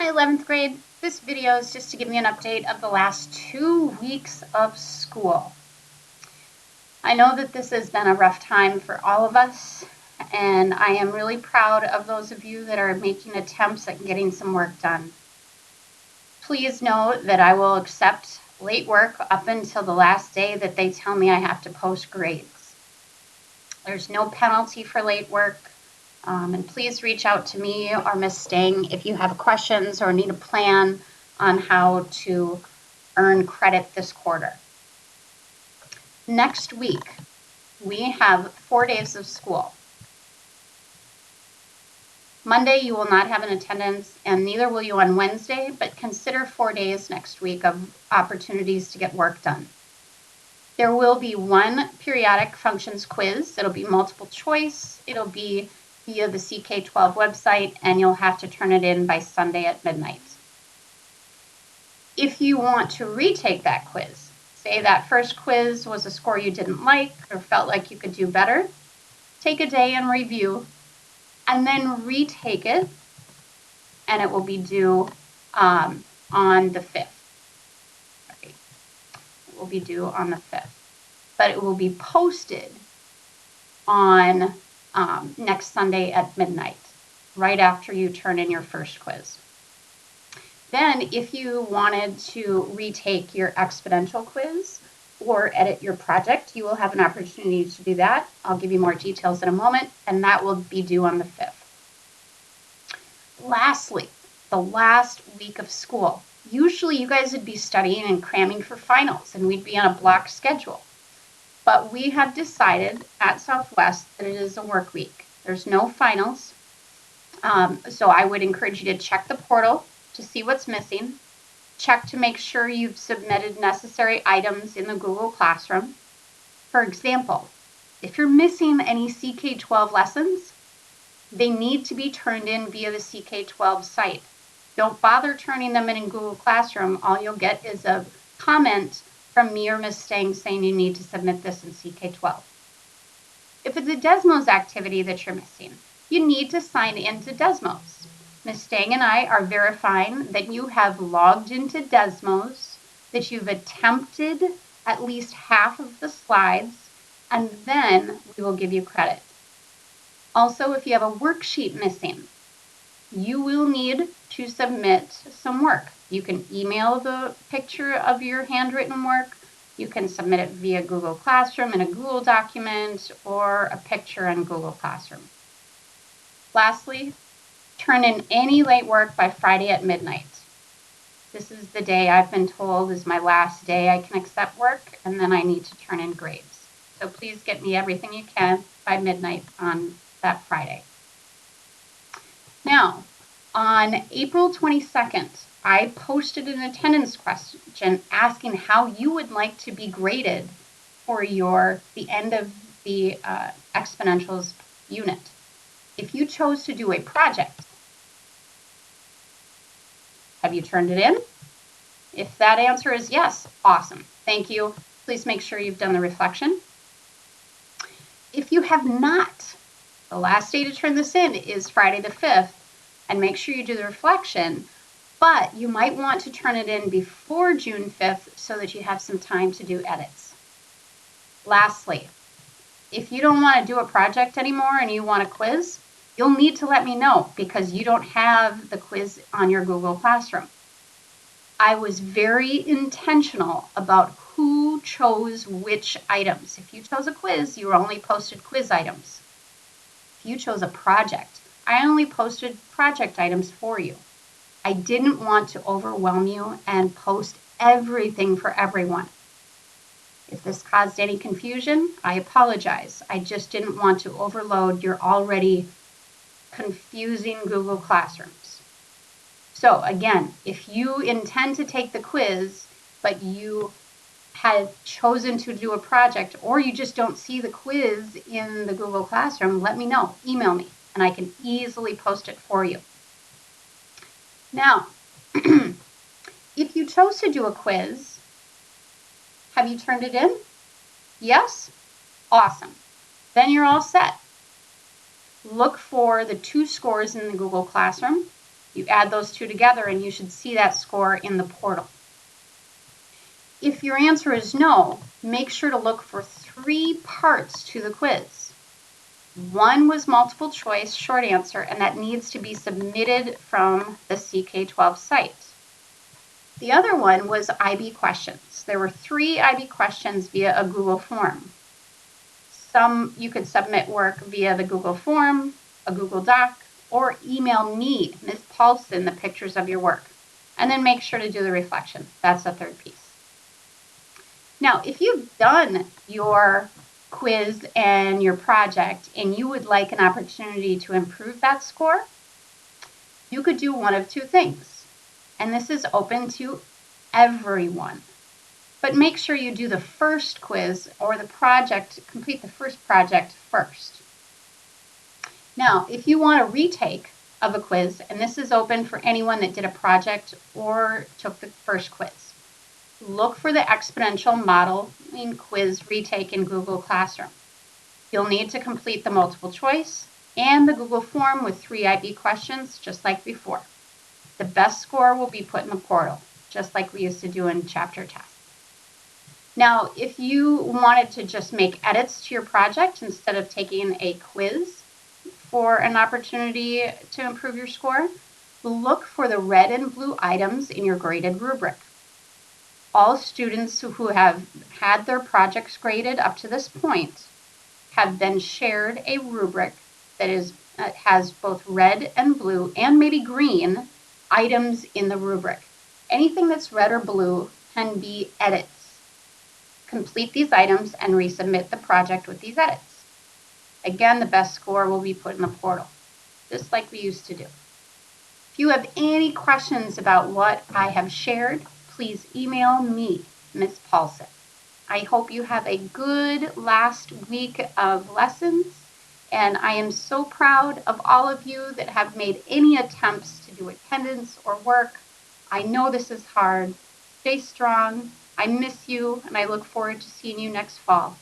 Hi 11th grade, this video is just to give you an update of the last 2 weeks of school. I know that this has been a rough time for all of us, and I am really proud of those of you that are making attempts at getting some work done. Please note that I will accept late work up until the last day that they tell me I have to post grades. There's no penalty for late work. And please reach out to me or Ms. Stang if you have questions or need a plan on how to earn credit this quarter. Next week, we have 4 days of school. Monday, you will not have an attendance, and neither will you on Wednesday, but consider 4 days next week of opportunities to get work done. There will be one periodic functions quiz. It'll be multiple choice. It'll be via the CK12 website, and you'll have to turn it in by Sunday at midnight. If you want to retake that quiz, say that first quiz was a score you didn't like or felt like you could do better, take a day and review, and then retake it, and it will be due on the 5th. It will be due on the 5th, but it will be posted on next Sunday at midnight, right after you turn in your first quiz. Then, if you wanted to retake your exponential quiz or edit your project, you will have an opportunity to do that. I'll give you more details in a moment, and that will be due on the 5th. Lastly, the last week of school. Usually you guys would be studying and cramming for finals, and we'd be on a block schedule. But we have decided at Southwest that it is a work week. There's no finals. So I would encourage you to check the portal to see what's missing. Check to make sure you've submitted necessary items in the Google Classroom. For example, if you're missing any CK12 lessons, they need to be turned in via the CK12 site. Don't bother turning them in Google Classroom. All you'll get is a comment from me or Ms. Stang saying you need to submit this in CK12. If it's a Desmos activity that you're missing, you need to sign into Desmos. Ms. Stang and I are verifying that you have logged into Desmos, that you've attempted at least half of the slides, and then we will give you credit. Also, if you have a worksheet missing, you will need to submit some work. You can email the picture of your handwritten work. You can submit it via Google Classroom in a Google document or a picture in Google Classroom. Lastly, turn in any late work by Friday at midnight. This is the day I've been told is my last day I can accept work, and then I need to turn in grades. So please get me everything you can by midnight on that Friday. Now, on April 22nd, I posted an attendance question asking how you would like to be graded for the end of the exponentials unit. If you chose to do a project, have you turned it in? If that answer is yes, awesome. Thank you. Please make sure you've done the reflection. If you have not, the last day to turn this in is Friday the 5th, and make sure you do the reflection, but you might want to turn it in before June 5th so that you have some time to do edits. Lastly, if you don't want to do a project anymore and you want a quiz, you'll need to let me know because you don't have the quiz on your Google Classroom. I was very intentional about who chose which items. If you chose a quiz, you only posted quiz items. If you chose a project, I only posted project items for you. I didn't want to overwhelm you and post everything for everyone. If this caused any confusion, I apologize. I just didn't want to overload your already confusing Google Classrooms. So again, if you intend to take the quiz, but you had chosen to do a project, or you just don't see the quiz in the Google Classroom, let me know. Email me, and I can easily post it for you. Now, if you chose to do a quiz, have you turned it in? Yes? Awesome. Then you're all set. Look for the 2 scores in the Google Classroom. You add those two together and you should see that score in the portal. If your answer is no, make sure to look for 3 parts to the quiz. One was multiple choice short answer, and that needs to be submitted from the CK12 site. The other one was IB questions. There were 3 IB questions via a Google form. Some you could submit work via the Google form, a Google Doc, or email me, Ms. Paulson, the pictures of your work. And then make sure to do the reflection. That's the third piece. Now, if you've done your quiz and your project and you would like an opportunity to improve that score, you could do one of 2 things. And this is open to everyone. But make sure you do the first quiz or the project, complete the first project first. Now, if you want a retake of a quiz, and this is open for anyone that did a project or took the first quiz, look for the exponential modeling quiz retake in Google Classroom. You'll need to complete the multiple choice and the Google form with 3 IB questions, just like before. The best score will be put in the portal, just like we used to do in chapter tests. Now, if you wanted to just make edits to your project instead of taking a quiz for an opportunity to improve your score, look for the red and blue items in your graded rubric. All students who have had their projects graded up to this point have been shared a rubric that has both red and blue and maybe green items in the rubric. Anything that's red or blue can be edits. Complete these items and resubmit the project with these edits. Again, the best score will be put in the portal, just like we used to do. If you have any questions about what I have shared, please email me, Ms. Paulson. I hope you have a good last week of lessons, and I am so proud of all of you that have made any attempts to do attendance or work. I know this is hard. Stay strong. I miss you, and I look forward to seeing you next fall.